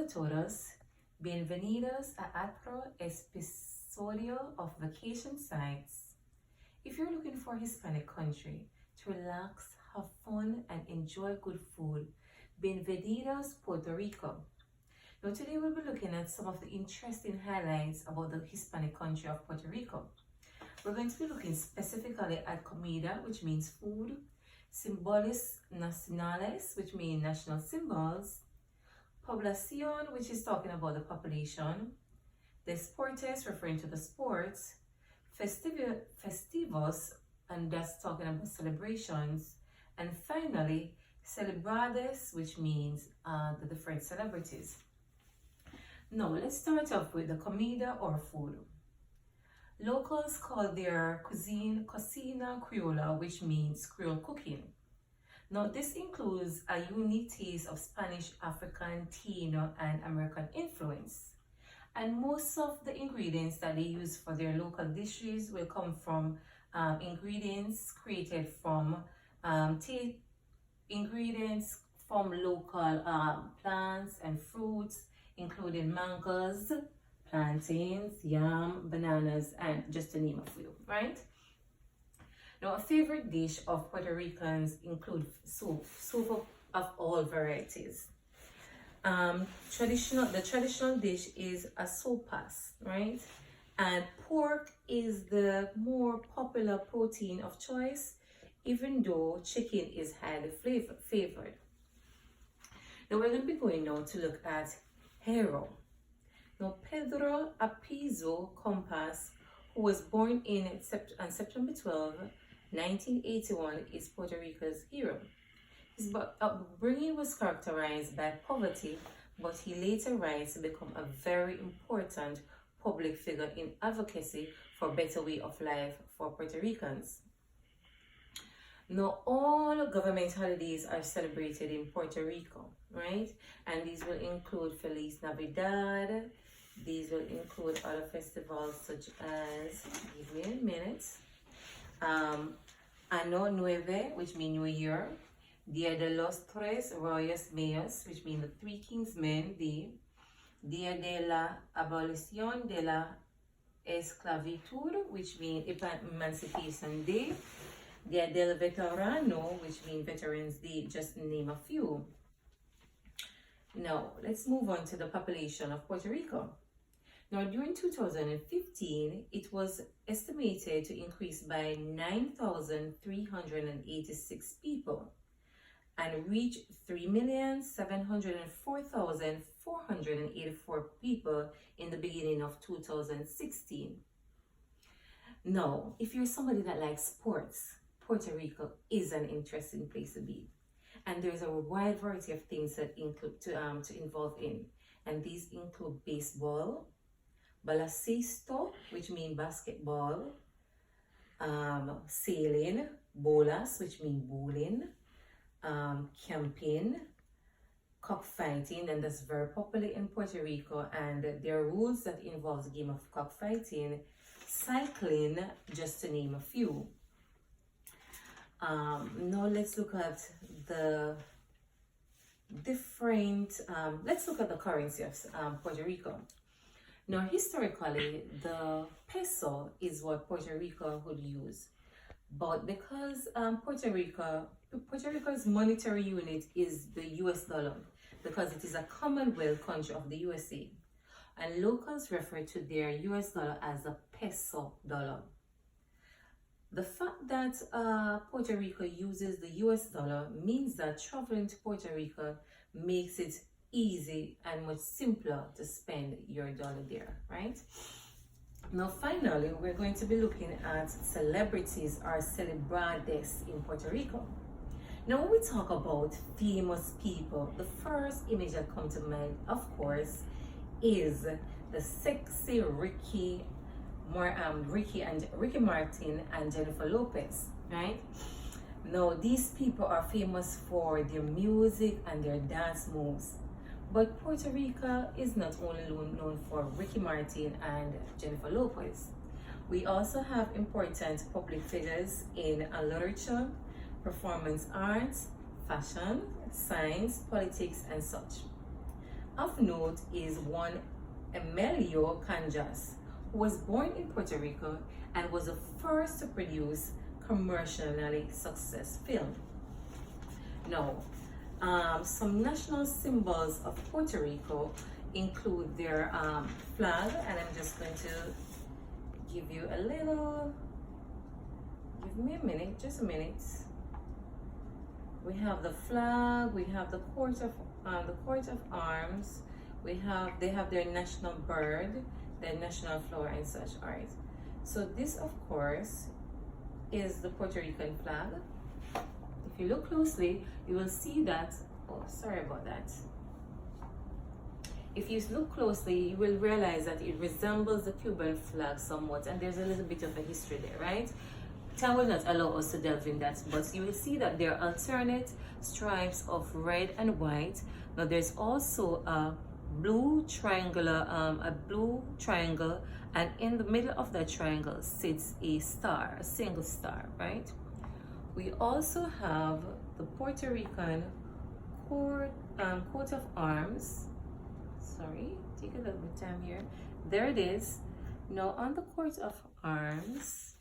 Hola a todos, bienvenidos a otro episodio of Vacation Sites. If you're looking for a Hispanic country to relax, have fun, and enjoy good food, bienvenidos Puerto Rico. Now today we'll be looking at some of the interesting highlights about the Hispanic country of Puerto Rico. We're going to be looking specifically at comida, which means food, símbolos nacionales, which mean national symbols, población, which is talking about the population, deportes, referring to the sports, festivos, and that's talking about celebrations, and finally, celebrades, which means the different celebrities. Now, let's start off with the comida or food. Locals call their cuisine cocina criolla, which means Creole cooking. Now, this includes a unique taste of Spanish, African, Taino, and American influence. And most of the ingredients that they use for their local dishes will come from ingredients created from local plants and fruits, including mangoes, plantains, yam, bananas, and just to name a few, right? Now, a favorite dish of Puerto Ricans include soup of all varieties. The traditional dish is a sopas, right? And pork is the more popular protein of choice, even though chicken is highly favored. Now, we're going to be going now to look at hero. Now, Pedro Appizo Compas, who was born on September 12, 1981, is Puerto Rico's hero. His upbringing was characterized by poverty, but he later rise to become a very important public figure in advocacy for a better way of life for Puerto Ricans. Now, all government holidays are celebrated in Puerto Rico, right? And these will include Feliz Navidad. These will include other festivals such as, give me a minute, Ano Nueve, which means New Year, Dia de los Tres Reyes Mayos, which means the Three Kings Men Day, Dia de la Abolición de la Esclavitud, which means Emancipation Day, Dia del Veterano, which means Veterans Day, just to name a few. Now, let's move on to the population of Puerto Rico. Now, during 2015, it was estimated to increase by 9,386 people and reach 3,704,484 people in the beginning of 2016. Now, if you're somebody that likes sports, Puerto Rico is an interesting place to be. And there's a wide variety of things that include to involve in. And these include baseball, baloncesto, which means basketball, sailing, bolas, which means bowling, camping, cockfighting, and that's very popular in Puerto Rico. And there are rules that involve the game of cockfighting, cycling, just to name a few. Now let's look at the let's look at the currency of Puerto Rico. Now, historically, the peso is what Puerto Rico would use. But because Puerto Rico's monetary unit is the US dollar, because it is a Commonwealth country of the USA. And locals refer to their US dollar as a peso dollar. The fact that Puerto Rico uses the US dollar means that traveling to Puerto Rico makes it easy and much simpler to spend your dollar there, right? Now, finally, we're going to be looking at celebrities or celebrades in Puerto Rico. Now, when we talk about famous people, the first image that comes to mind, of course, is the sexy Ricky Martin and Jennifer Lopez, right? Now, these people are famous for their music and their dance moves. But Puerto Rico is not only known for Ricky Martin and Jennifer Lopez. We also have important public figures in literature, performance arts, fashion, science, politics, and such. of note is one Emilio Canjas, who was born in Puerto Rico and was the first to produce commercially successful film. Now, some national symbols of Puerto Rico include their flag, and I'm just going to give you a little, give me a minute, just a minute. We have the flag, we have the coat of arms, they have their national bird, their national flower and such. All right, so this of course is the Puerto Rican flag. If you look closely, you will see that, oh, sorry about that. If you look closely, you will realize that it resembles the Cuban flag somewhat, and there's a little bit of a history there, right? Time will not allow us to delve in that, but you will see that there are alternate stripes of red and white. Now there's also a blue triangular, and in the middle of that triangle sits a star, a single star, right? We also have the Puerto Rican coat of arms. Sorry, take a little bit of time here. There it is. Now on the coat of arms,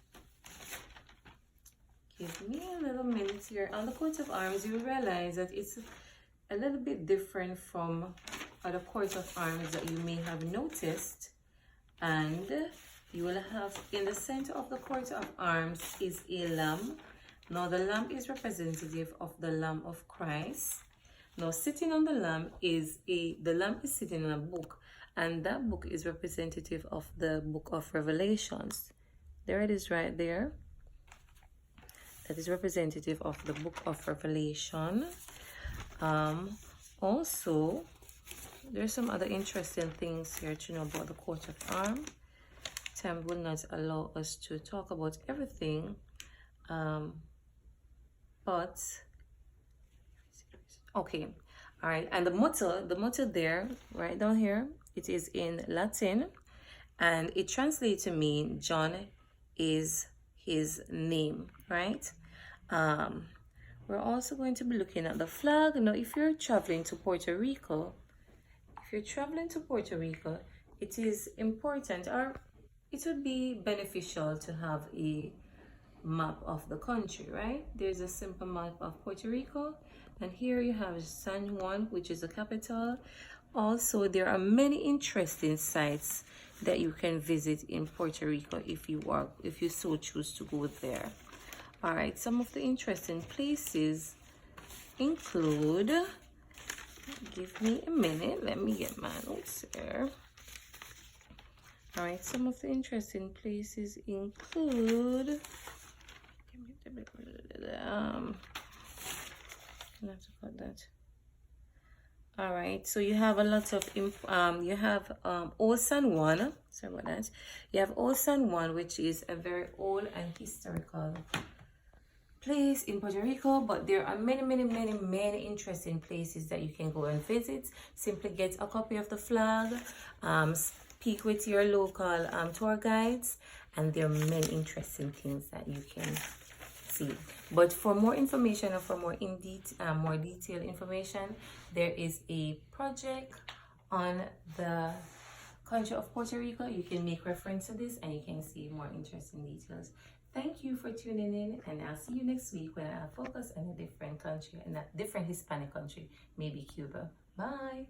give me a little minute here. On the coat of arms, you will realize that it's a little bit different from other coats of arms that you may have noticed. And you will have in the center of the coat of arms is a lamb. Now the lamb is representative of the Lamb of Christ. Now sitting on the lamb the lamb is sitting on a book, and that book is representative of the book of Revelations. There it is right there. That is representative of the book of Revelation. Also, there's some other interesting things here to know about the coat of arms. Time will not allow us to talk about everything, but okay, all right. And the motto there, right down here, it is in Latin, and it translates to mean John is his name, right? We're also going to be looking at the flag. Now, if you're traveling to Puerto Rico, it is important, or it would be beneficial to have a map of the country, right? There's a simple map of Puerto Rico, and here you have San Juan, which is the capital. Also, there are many interesting sites that you can visit in Puerto Rico if you so choose to go there. All right, some of the interesting places include, give me a minute, let me get my notes here. All right, some of the interesting places include, all right, so you have a lot of you have Old San Juan. Sorry about that. You have Old San Juan, which is a very old and historical place in Puerto Rico, but there are many interesting places that you can go and visit. Simply get a copy of the flag, speak with your local tour guides, and there are many interesting things that you can see. But for more information, or for more detailed information, there is a project on the country of Puerto Rico. You can make reference to this and you can see more interesting details. Thank you for tuning in, and I'll see you next week when I focus on a different country, and a different Hispanic country, maybe Cuba. Bye.